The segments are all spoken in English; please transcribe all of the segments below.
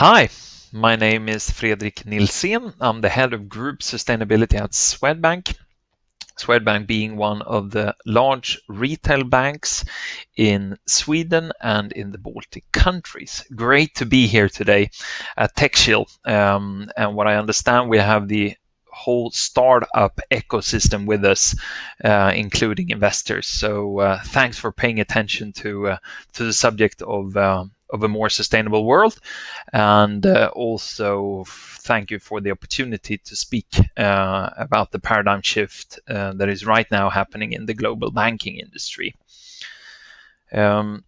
Hi, my name is Fredrik Nilzén. I'm the head of group sustainability at Swedbank. Swedbank being one of the large retail banks in Sweden and in the Baltic countries. Great to be here today at TechChill. And what I understand, we have the whole startup ecosystem with us, including investors. So thanks for paying attention to the subject of a more sustainable world, and also thank you for the opportunity to speak about the paradigm shift that is right now happening in the global banking industry. To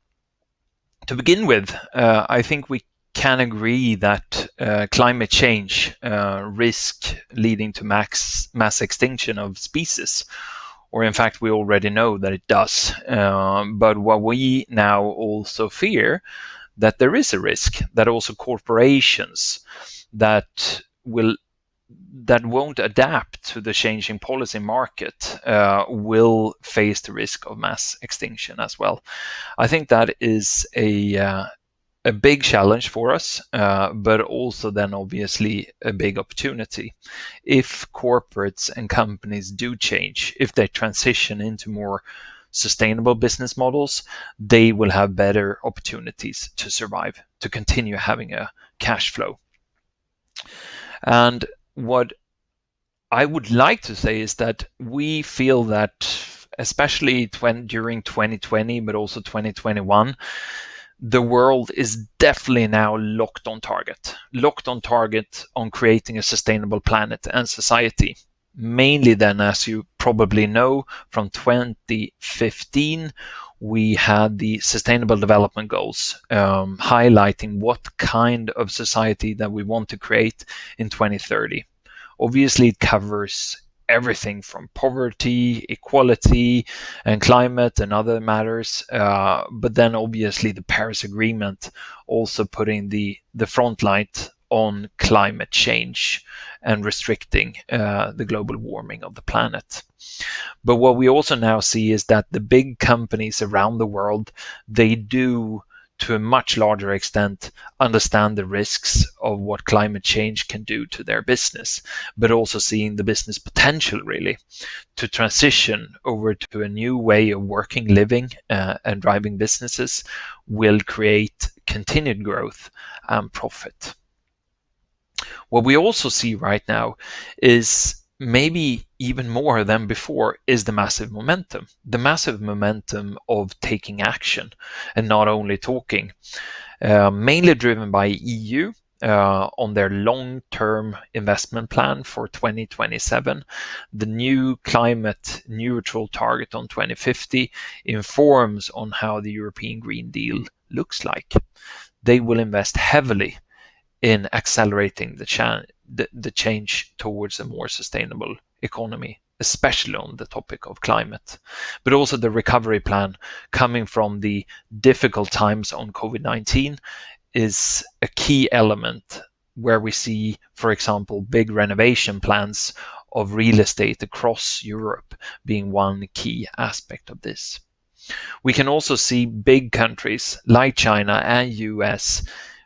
begin with, I think we can agree that climate change risk leading to mass extinction of species, or in fact we already know that it does. But what we now also fear, that there is a risk that also corporations that won't adapt to the changing policy market will face the risk of mass extinction as well. I think that is a big challenge for us, but also then obviously a big opportunity. If corporates and companies do change, if they transition into more sustainable business models, they will have better opportunities to survive, to continue having a cash flow. And what I would like to say is that we feel that, especially during 2020, but also 2021, the world is definitely now locked on target on creating a sustainable planet and society. Mainly then, as you probably know, from 2015, we had the Sustainable Development Goals highlighting what kind of society that we want to create in 2030. Obviously, it covers everything from poverty, equality, and climate and other matters. But then obviously the Paris Agreement also putting the front light on climate change and restricting the global warming of the planet. But what we also now see is that the big companies around the world, they do to a much larger extent understand the risks of what climate change can do to their business, but also seeing the business potential really to transition over to a new way of working, living, and driving businesses will create continued growth and profit. What we also see right now is, maybe even more than before, is the massive momentum of taking action and not only talking, mainly driven by EU on their long-term investment plan for 2027. The new climate neutral target on 2050 informs on how the European Green Deal looks like. They will invest heavily in accelerating the change towards a more sustainable economy, especially on the topic of climate. But also the recovery plan coming from the difficult times on COVID-19 is a key element, where we see, for example, big renovation plans of real estate across Europe being one key aspect of this. We can also see big countries like China and US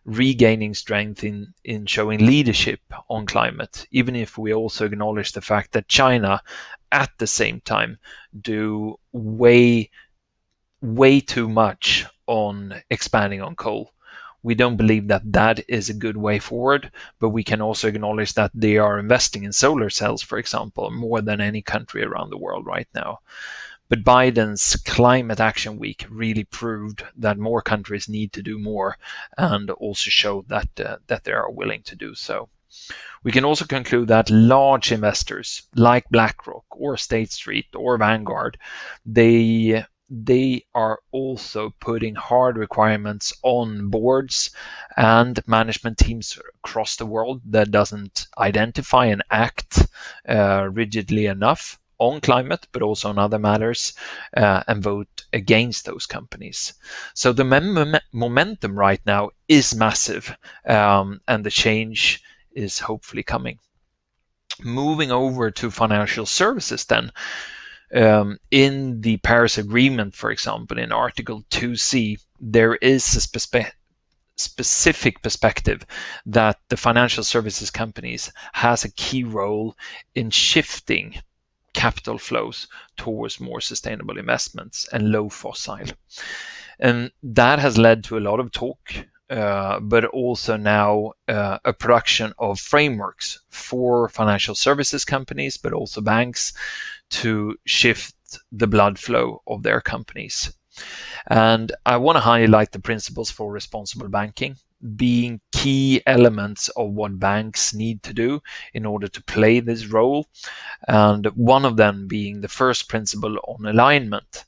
regaining strength in showing leadership on climate, even if we also acknowledge the fact that China at the same time do way too much on expanding on coal. We don't believe that that is a good way forward, but we can also acknowledge that they are investing in solar cells, for example, more than any country around the world right now. But Biden's Climate Action Week really proved that more countries need to do more, and also showed that they are willing to do so. We can also conclude that large investors like BlackRock or State Street or Vanguard, they are also putting hard requirements on boards and management teams across the world that doesn't identify and act rigidly enough on climate, but also on other matters, and vote against those companies. So the momentum right now is massive, and the change is hopefully coming. Moving over to financial services then, in the Paris Agreement, for example, in Article 2C, there is a specific perspective that the financial services companies has a key role in shifting capital flows towards more sustainable investments and low fossil. And that has led to a lot of talk, but also now a production of frameworks for financial services companies, but also banks, to shift the blood flow of their companies. And I want to highlight the principles for responsible banking being key elements of what banks need to do in order to play this role. And one of them being the first principle on alignment,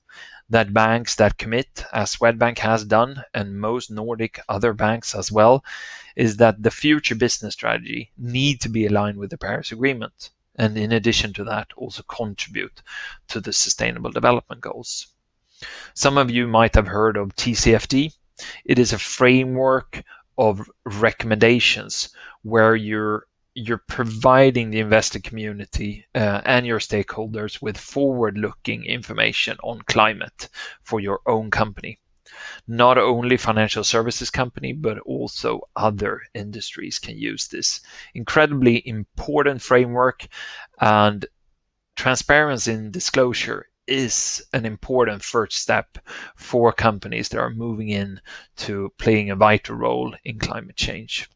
that banks that commit, as Swedbank has done, and most Nordic other banks as well, is that the future business strategy need to be aligned with the Paris Agreement. And in addition to that, also contribute to the Sustainable Development Goals. Some of you might have heard of TCFD. It is a framework of recommendations where you're providing the investor community and your stakeholders with forward-looking information on climate for your own company. Not only financial services company, but also other industries can use this. Incredibly important framework, and transparency and disclosure is an important first step for companies that are moving in to playing a vital role in climate change.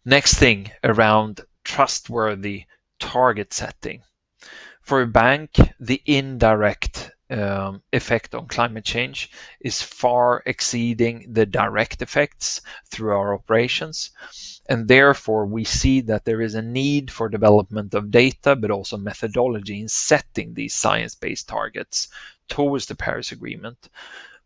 Next thing around trustworthy target setting. For a bank, the indirect effect on climate change is far exceeding the direct effects through our operations. And therefore, we see that there is a need for development of data, but also methodology in setting these science-based targets towards the Paris Agreement,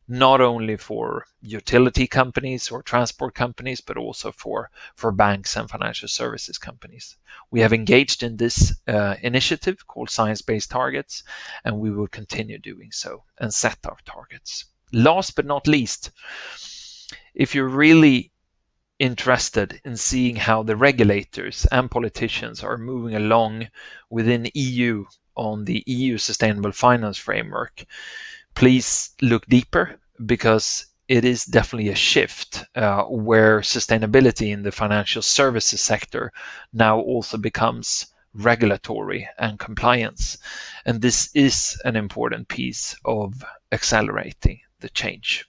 not only for utility companies or transport companies, but also for banks and financial services companies. We have engaged in this initiative called Science-Based Targets, and we will continue doing so and set our targets. Last but not least, if you're really interested in seeing how the regulators and politicians are moving along within EU on the EU Sustainable Finance Framework, please look deeper, because it is definitely a shift where sustainability in the financial services sector now also becomes regulatory and compliance. And this is an important piece of accelerating the change.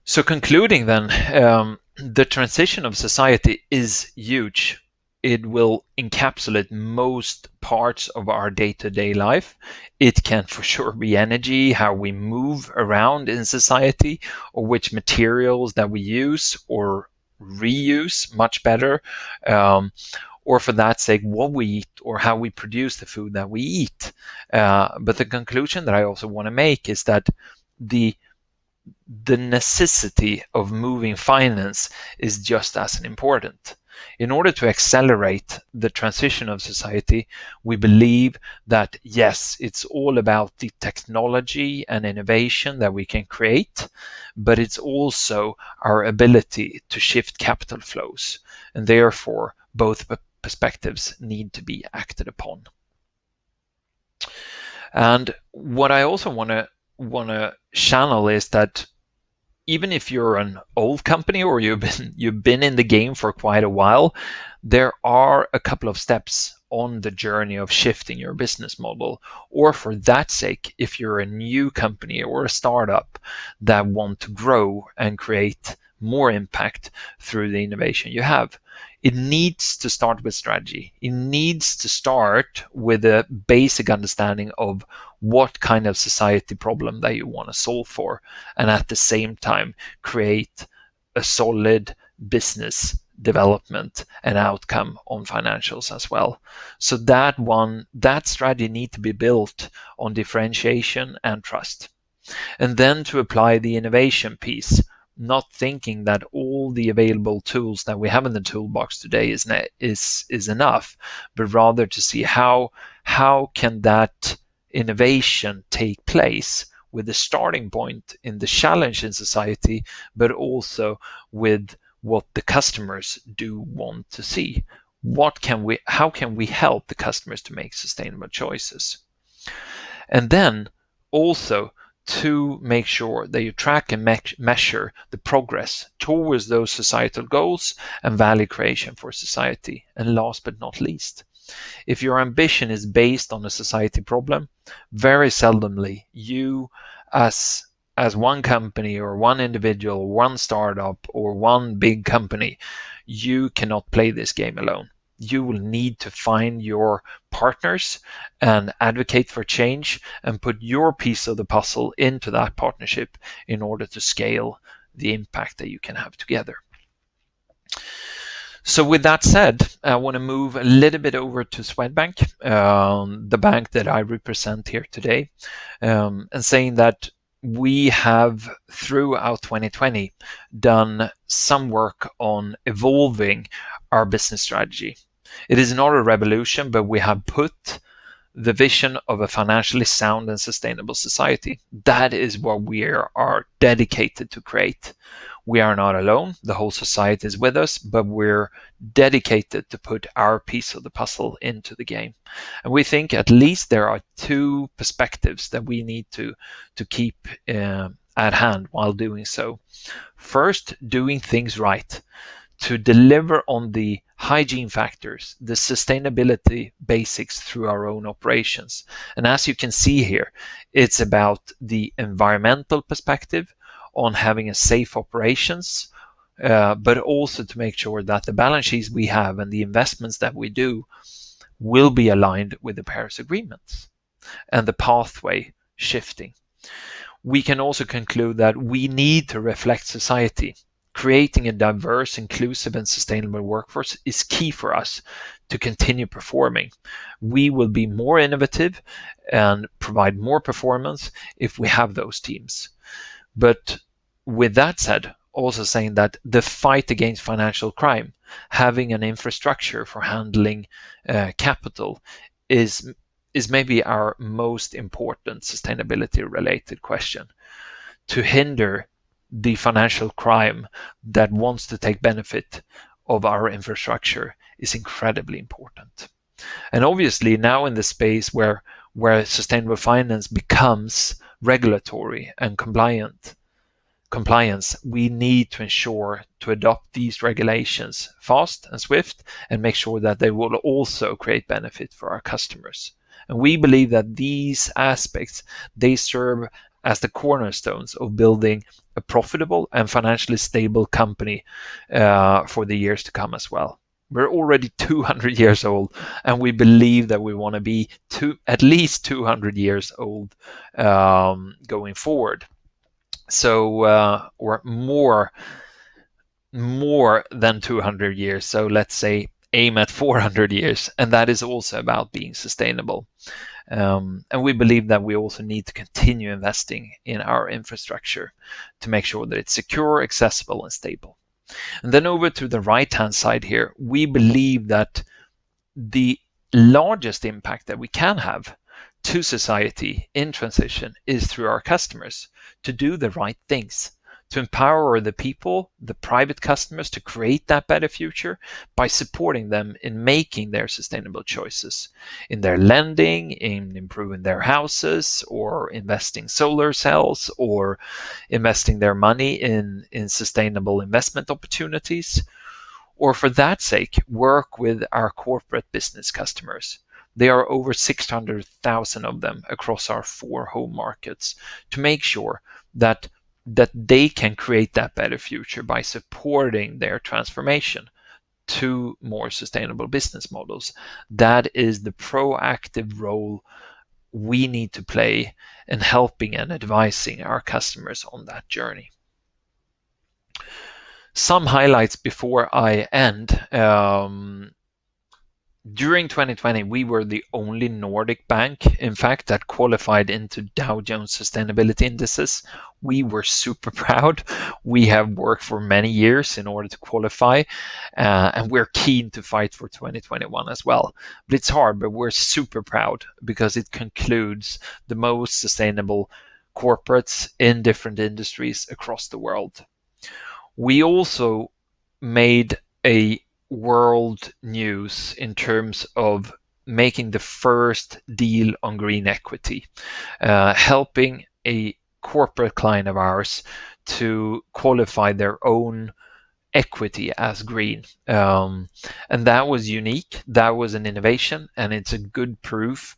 So concluding then, the transition of society is huge. It will encapsulate most parts of our day-to-day life. It can for sure be energy, how we move around in society, or which materials that we use or reuse much better, or for that sake, what we eat or how we produce the food that we eat. But the conclusion that I also want to make is that the necessity of moving finance is just as important. In order to accelerate the transition of society, we believe that yes, it's all about the technology and innovation that we can create, but it's also our ability to shift capital flows, and therefore both perspectives need to be acted upon. And what I also want to channel is that even if you're an old company or you've been in the game for quite a while, there are a couple of steps on the journey of shifting your business model, or for that sake, if you're a new company or a startup that want to grow and create more impact through the innovation you have. It needs to start with strategy. It needs to start with a basic understanding of what kind of society problem that you want to solve for, and at the same time create a solid business development and outcome on financials as well. So that strategy needs to be built on differentiation and trust. And then to apply the innovation piece, not thinking that all the available tools that we have in the toolbox today is enough, but rather to see how can that innovation take place with the starting point in the challenge in society, but also with what the customers do want to see. How can we help the customers to make sustainable choices? And then also to make sure that you track and measure the progress towards those societal goals and value creation for society. And last but not least, if your ambition is based on a society problem, very seldomly you as one company or one individual, one startup or one big company, you cannot play this game alone. You will need to find your partners and advocate for change and put your piece of the puzzle into that partnership in order to scale the impact that you can have together. So with that said, I want to move a little bit over to Swedbank, the bank that I represent here today, and saying that we have throughout 2020 done some work on evolving our business strategy. It is not a revolution, but we have put the vision of a financially sound and sustainable society. That is what we are dedicated to create. We are not alone. The whole society is with us, but we're dedicated to put our piece of the puzzle into the game. And we think at least there are two perspectives that we need to keep at hand while doing so. First, doing things right to deliver on the hygiene factors, the sustainability basics through our own operations. And as you can see here, it's about the environmental perspective on having a safe operations, but also to make sure that the balance sheets we have and the investments that we do will be aligned with the Paris agreements and the pathway shifting. We can also conclude that we need to reflect society. Creating a diverse, inclusive, and sustainable workforce is key for us to continue performing. We will be more innovative and provide more performance if we have those teams. But with that said, also saying that the fight against financial crime, having an infrastructure for handling capital is maybe our most important sustainability-related question. To hinder the financial crime that wants to take benefit of our infrastructure is incredibly important. And obviously now in the space where sustainable finance becomes regulatory and compliance, we need to ensure to adopt these regulations fast and swift and make sure that they will also create benefit for our customers. And we believe that these aspects, they serve as the cornerstones of building a profitable and financially stable company for the years to come as well. We're already 200 years old, and we believe that we want to be at least 200 years old going forward. So, or more than 200 years. So let's say aim at 400 years, and that is also about being sustainable. And we believe that we also need to continue investing in our infrastructure to make sure that it's secure, accessible, and stable. And then over to the right-hand side here, we believe that the largest impact that we can have to society in transition is through our customers, to do the right things, to empower the people, the private customers, to create that better future by supporting them in making their sustainable choices, in their lending, in improving their houses, or investing solar cells, or investing their money in sustainable investment opportunities, or for that sake, work with our corporate business customers. There are over 600,000 of them across our 4 home markets to make sure that they can create that better future by supporting their transformation to more sustainable business models. That is the proactive role we need to play in helping and advising our customers on that journey. Some highlights before I end. During 2020, we were the only Nordic bank, in fact, that qualified into Dow Jones Sustainability Indices. We were super proud. We have worked for many years in order to qualify, and we're keen to fight for 2021 as well. But it's hard, but we're super proud because it concludes the most sustainable corporates in different industries across the world. We also made a world news in terms of making the first deal on green equity, helping a corporate client of ours to qualify their own equity as green. And that was unique. That was an innovation, and it's a good proof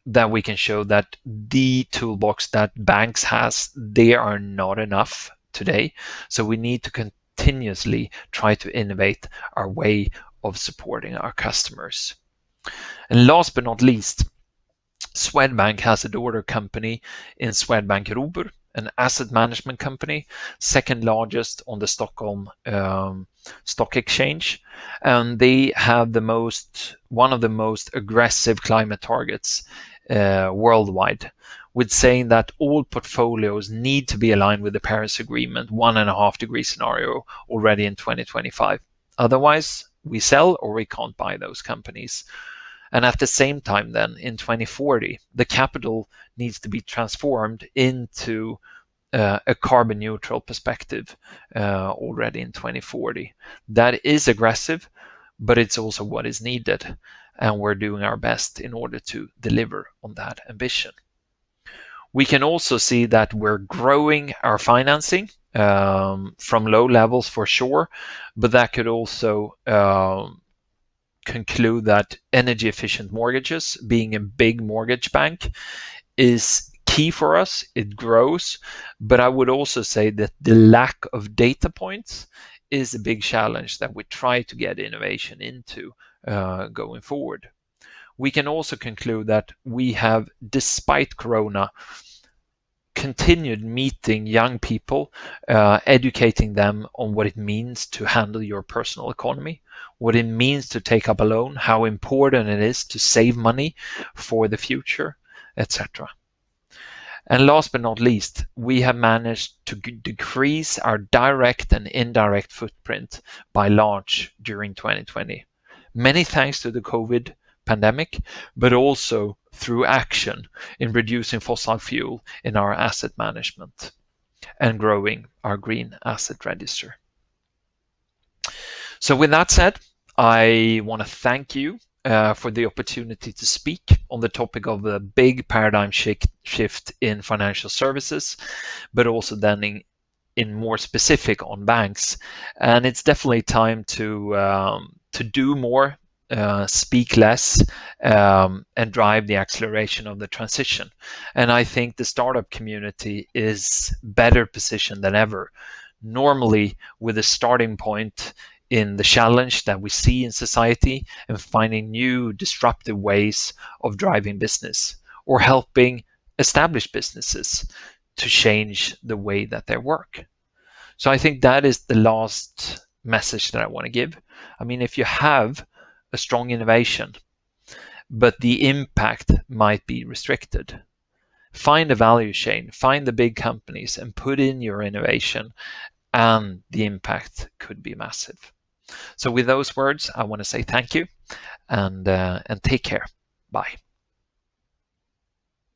that we can show that the toolbox that banks has, they are not enough today. So we need to continuously try to innovate our way of supporting our customers. And last but not least, Swedbank has a daughter company in Swedbank Robur, an asset management company, second largest on the Stockholm Stock Exchange, and they have one of the most aggressive climate targets worldwide, with saying that all portfolios need to be aligned with the Paris Agreement 1.5-degree scenario already in 2025. Otherwise, we sell or we can't buy those companies. And at the same time, then in 2040, the capital needs to be transformed into a carbon neutral perspective already in 2040. That is aggressive, but it's also what is needed. And we're doing our best in order to deliver on that ambition. We can also see that we're growing our financing from low levels for sure, but that could also conclude that energy efficient mortgages, being a big mortgage bank, is key for us. It grows, but I would also say that the lack of data points is a big challenge that we try to get innovation into going forward. We can also conclude that we have, despite Corona, continued meeting young people, educating them on what it means to handle your personal economy, what it means to take up a loan, how important it is to save money for the future, etc. And last but not least, we have managed to decrease our direct and indirect footprint by large during 2020. Many thanks to the COVID pandemic, but also through action in reducing fossil fuel in our asset management and growing our green asset register. So with that said, I want to thank you for the opportunity to speak on the topic of the big paradigm shift in financial services, but also then in more specific on banks. And it's definitely time to do more, speak less, and drive the acceleration of the transition. And I think the startup community is better positioned than ever, normally with a starting point in the challenge that we see in society and finding new disruptive ways of driving business or helping established businesses to change the way that they work. So I think that is the last message that I want to give. I mean, if you have a strong innovation, but the impact might be restricted, find a value chain, find the big companies and put in your innovation, and the impact could be massive. So with those words, I want to say thank you and take care. Bye.